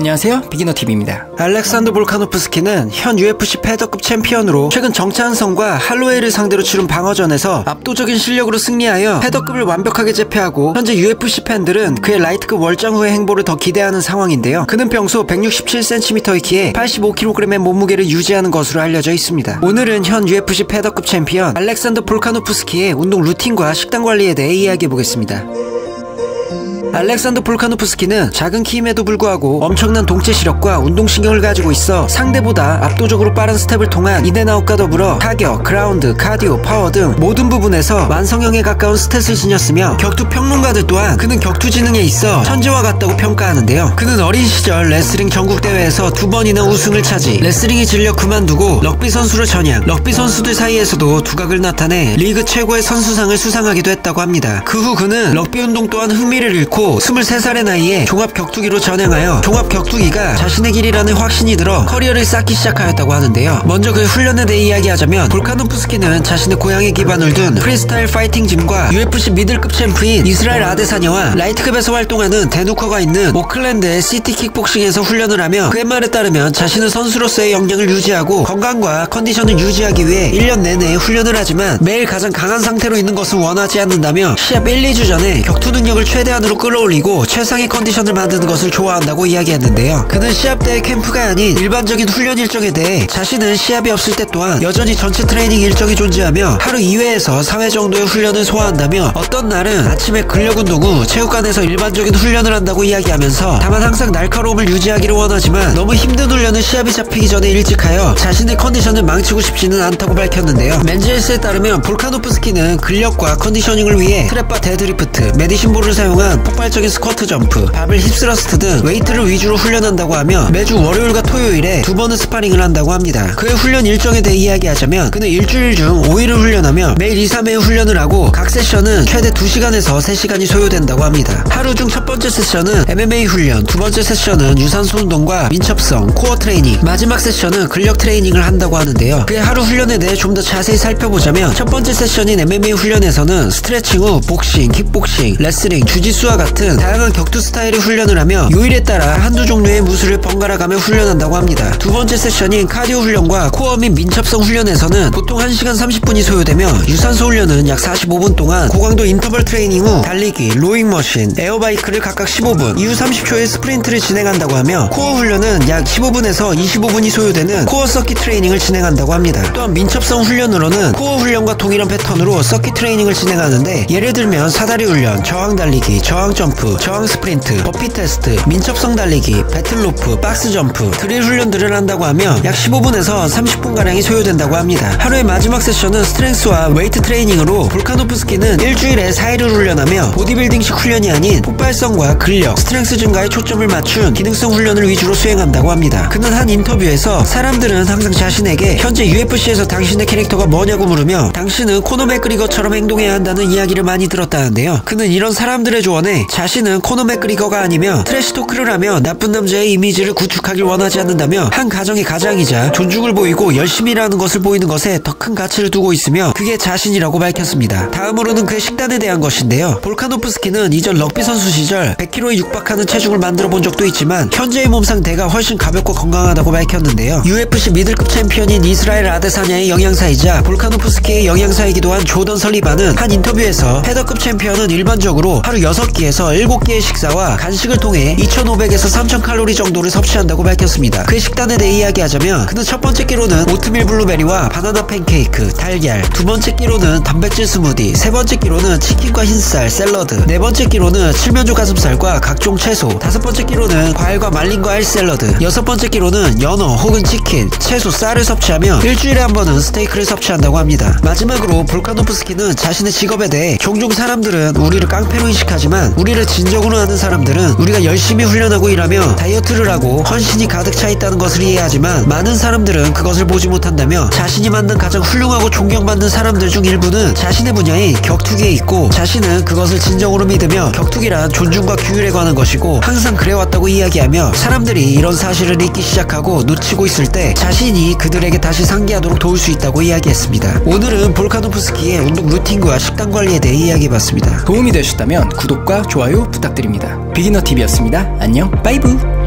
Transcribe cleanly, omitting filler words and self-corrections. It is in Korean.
안녕하세요, 비기너TV입니다. 알렉산더 볼카노프스키는 현 UFC 패더급 챔피언으로 최근 정찬성과 할로웨이를 상대로 치른 방어전에서 압도적인 실력으로 승리하여 패더급을 완벽하게 제패하고 현재 UFC 팬들은 그의 라이트급 월장 후의 행보를 더 기대하는 상황인데요. 그는 평소 167cm의 키에 85kg의 몸무게를 유지하는 것으로 알려져 있습니다. 오늘은 현 UFC 패더급 챔피언 알렉산더 볼카노프스키의 운동 루틴과 식단 관리에 대해 이야기해보겠습니다. 알렉산더 볼카노프스키는 작은 키임에도 불구하고 엄청난 동체 시력과 운동신경을 가지고 있어 상대보다 압도적으로 빠른 스텝을 통한 인앤아웃과 더불어 타격, 그라운드, 카디오, 파워 등 모든 부분에서 완성형에 가까운 스탯을 지녔으며 격투 평론가들 또한 그는 격투 지능에 있어 천재와 같다고 평가하는데요. 그는 어린 시절 레슬링 전국대회에서 2번이나 우승을 차지, 레슬링이 진력 그만두고 럭비 선수를 전향, 럭비 선수들 사이에서도 두각을 나타내 리그 최고의 선수상을 수상하기도 했다고 합니다. 그 후 그는 럭비 운동 또한 흥미를 잃고 23살의 나이에 종합격투기로 전향하여 종합격투기가 자신의 길이라는 확신이 들어 커리어를 쌓기 시작하였다고 하는데요. 먼저 그의 훈련에 대해 이야기하자면 볼카노프스키는 자신의 고향에 기반을 둔 프리스타일 파이팅 짐과 UFC 미들급 챔프인 이스라엘 아데사냐와 라이트급에서 활동하는 데누커가 있는 오클랜드의 시티 킥복싱에서 훈련을 하며 그의 말에 따르면 자신은 선수로서의 역량을 유지하고 건강과 컨디션을 유지하기 위해 1년 내내 훈련을 하지만 매일 가장 강한 상태로 있는 것은 원하지 않는다며 시합 1-2주 전에 격투 능력을 최대한으로 끌어올리고 최상의 컨디션을 만드는 것을 좋아한다고 이야기했는데요. 그는 시합 때 캠프가 아닌 일반적인 훈련 일정에 대해 자신은 시합이 없을 때 또한 여전히 전체 트레이닝 일정이 존재하며 하루 2회에서 4회 정도의 훈련을 소화한다며 어떤 날은 아침에 근력운동 후 체육관에서 일반적인 훈련을 한다고 이야기하면서 다만 항상 날카로움을 유지하기를 원하지만 너무 힘든 훈련은 시합이 잡히기 전에 일찍 하여 자신의 컨디션을 망치고 싶지는 않다고 밝혔는데요. 맨젤스에 따르면 볼카노프스키는 근력과 컨디셔닝을 위해 트랩바 데드리프트, 메디신볼을 사용한 폭발적인 스쿼트 점프, 바벨 힙스러스트 등 웨이트를 위주로 훈련한다고 하며 매주 월요일과 토요일에 2번의 스파링을 한다고 합니다. 그의 훈련 일정에 대해 이야기하자면 그는 일주일 중 5일을 훈련하며 매일 2-3회의 훈련을 하고 각 세션은 최대 2시간에서 3시간이 소요된다고 합니다. 하루 중 첫 번째 세션은 MMA 훈련, 두 번째 세션은 유산소 운동과 민첩성, 코어 트레이닝, 마지막 세션은 근력 트레이닝을 한다고 하는데요. 그의 하루 훈련에 대해 좀 더 자세히 살펴보자면 첫 번째 세션인 MMA 훈련에서는 스트레칭 후 복싱, 킥복싱, 레슬링, 주짓수와 같은 다양한 격투 스타일의 훈련을 하며 요일에 따라 한두 종류의 무술을 번갈아가며 훈련한다고 합니다. 두 번째 세션인 카디오 훈련과 코어 및 민첩성 훈련에서는 보통 1시간 30분이 소요되며 유산소 훈련은 약 45분 동안 고강도 인터벌 트레이닝 후 달리기, 로잉머신, 에어바이크를 각각 15분, 이후 30초의 스프린트를 진행한다고 하며 코어 훈련은 약 15분에서 25분이 소요되는 코어 서킷 트레이닝을 진행한다고 합니다. 또한 민첩성 훈련으로는 코어 훈련과 동일한 패턴으로 서킷 트레이닝을 진행하는데 예를 들면 사다리 훈련, 저항 달리기, 저항 점프, 저항 스프린트, 버피 테스트, 민첩성 달리기, 배틀로프, 박스 점프, 드릴 훈련들을 한다고 하며 약 15분에서 30분가량이 소요된다고 합니다. 하루의 마지막 세션은 스트렝스와 웨이트 트레이닝으로 볼카노프스키는 일주일에 4일을 훈련하며 보디빌딩식 훈련이 아닌 폭발성과 근력, 스트렝스 증가에 초점을 맞춘 기능성 훈련을 위주로 수행한다고 합니다. 그는 한 인터뷰에서 사람들은 항상 자신에게 현재 UFC에서 당신의 캐릭터가 뭐냐고 물으며 당신은 코너 맥그리거처럼 행동해야 한다는 이야기를 많이 들었다는데요. 그는 이런 사람들의 조언에 자신은 코너 맥그리거가 아니며 트래시 토크를 하며 나쁜 남자의 이미지를 구축하길 원하지 않는다며 한 가정의 가장이자 존중을 보이고 열심히 일하는 것을 보이는 것에 더 큰 가치를 두고 있으며 그게 자신이라고 밝혔습니다. 다음으로는 그의 식단에 대한 것인데요. 볼카노프스키는 이전 럭비 선수 시절 100kg에 육박하는 체중을 만들어 본 적도 있지만 현재의 몸 상태가 훨씬 가볍고 건강하다고 밝혔는데요. UFC 미들급 챔피언인 이스라엘 아데사냐의 영양사이자 볼카노프스키의 영양사이기도 한 조던 설리반은 한 인터뷰에서 패더급 챔피언은 일반적으로 하루 6끼에서 7끼의 식사와 간식을 통해 2500에서 3000칼로리 정도를 섭취한다고 밝혔습니다. 그의 식단에 대해 이야기하자면 그는 첫 번째 끼로는 오트밀 블루베리와 바나나 팬케이크, 달걀, 두 번째 끼로는 단백질 스무디, 세 번째 끼로는 치킨과 흰쌀, 샐러드, 네 번째 끼로는 칠면조 가슴살과 각종 채소, 다섯 번째 끼로는 과일과 말린 과일 샐러드, 여섯 번째 끼로는 연어 혹은 치킨, 채소, 쌀을 섭취하며 일주일에 한 번은 스테이크를 섭취한다고 합니다. 마지막으로 볼카노프스키는 자신의 직업에 대해 종종 사람들은 우리를 깡패로 인식하지만 우리를 진정으로 아는 사람들은 우리가 열심히 훈련하고 일하며 다이어트를 하고 헌신이 가득 차 있다는 것을 이해하지만 많은 사람들은 그것을 보지 못한다며 자신이 만든 가장 훌륭하고 존경받는 사람들 중 일부는 자신의 분야에 격투기에 있고 자신은 그것을 진정으로 믿으며 격투기란 존중과 규율에 관한 것이고 항상 그래왔다고 이야기하며 사람들이 이런 사실을 잊기 시작하고 놓치고 있을 때 자신이 그들에게 다시 상기하도록 도울 수 있다고 이야기했습니다. 오늘은 볼카노프스키의 운동 루틴과 식단 관리에 대해 이야기해봤습니다. 도움이 되셨다면 구독과 좋아요 부탁드립니다. 비기너TV였습니다. 안녕, 빠이브.